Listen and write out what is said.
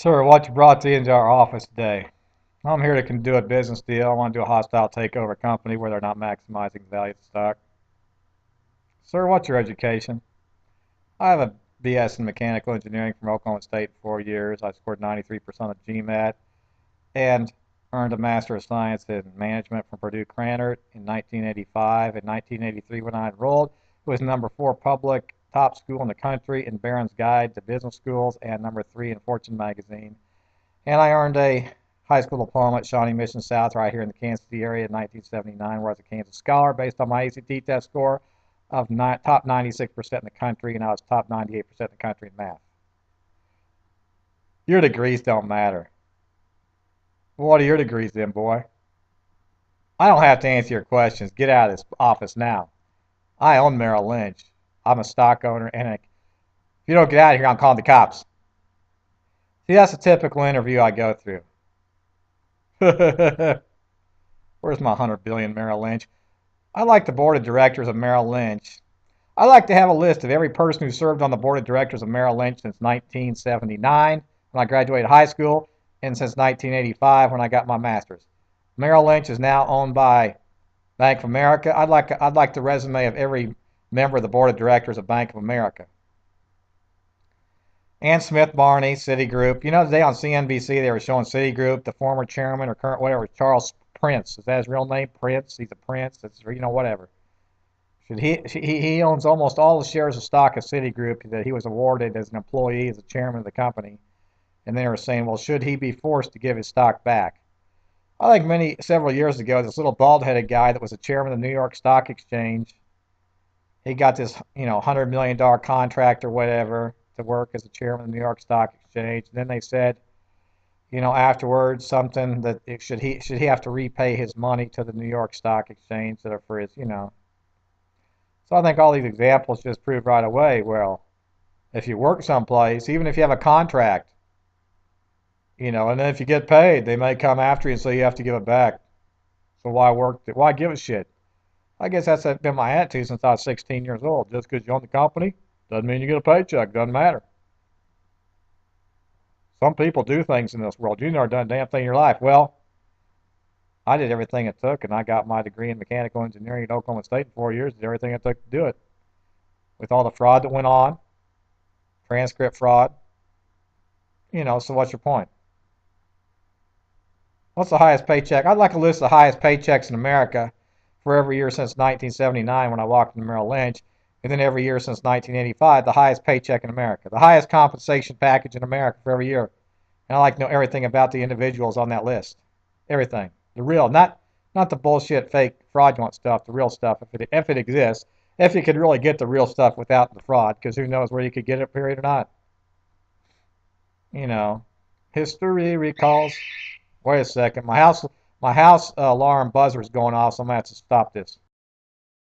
Sir, what you brought into our office today? I'm here to do a business deal. I want to do a hostile takeover company where they're not maximizing the value of the stock. Sir, what's your education? I have a BS in mechanical engineering from Oklahoma State for 4 years. I scored 93% of GMAT and earned a Master of Science in Management from Purdue Krannert in 1985. In 1983, when I enrolled, it was #4 public top school in the country in Barron's Guide to Business Schools and #3 in Fortune magazine. And I earned a high school diploma at Shawnee Mission South right here in the Kansas City area in 1979, where I was a Kansas Scholar based on my ACT test score of top 96% in the country, and I was top 98% in the country in math. Your degrees don't matter. What are your degrees then, boy? I don't have to answer your questions. Get out of this office now. I own Merrill Lynch. I'm a stock owner, and if you don't get out of here, I'm calling the cops. See, that's a typical interview I go through. Where's my 100 billion Merrill Lynch? I like the board of directors of Merrill Lynch. I like to have a list of every person who served on the board of directors of Merrill Lynch since 1979 when I graduated high school and since 1985 when I got my master's. Merrill Lynch is now owned by Bank of America. I'd like the resume of every member of the board of directors of Bank of America. Ann Smith Barney, Citigroup. You know, today on CNBC they were showing Citigroup, the former chairman or current whatever, Charles Prince. Is that his real name? Prince. He's a prince. That's whatever. He owns almost all the shares of stock of Citigroup that he was awarded as an employee as a chairman of the company. And they were saying, well, should he be forced to give his stock back? I think several years ago, this little bald-headed guy that was the chairman of the New York Stock Exchange, he got this, $100 million contract or whatever to work as the chairman of the New York Stock Exchange. And then they said, afterwards something that should he have to repay his money to the New York Stock Exchange that are for his. So I think all these examples just prove right away, well, if you work someplace, even if you have a contract, and then if you get paid, they may come after you and say you have to give it back. So why work? Why give a shit? I guess that's been my attitude since I was 16 years old. Just because you own the company doesn't mean you get a paycheck. Doesn't matter. Some people do things in this world. You've never done a damn thing in your life. Well, I did everything it took, and I got my degree in mechanical engineering at Oklahoma State in 4 years. Did everything it took to do it. With all the fraud that went on, transcript fraud, so what's your point? What's the highest paycheck? I'd like a list of the highest paychecks in America for every year since 1979 when I walked into Merrill Lynch, and then every year since 1985, the highest paycheck in America, the highest compensation package in America for every year. And I like to know everything about the individuals on that list. Everything. The real, not the bullshit, fake, fraudulent stuff, the real stuff, if it exists, if you could really get the real stuff without the fraud, because who knows where you could get it, period or not. You know, history recalls. Wait a second, my house alarm buzzer's going off, so I'm gonna have to stop this.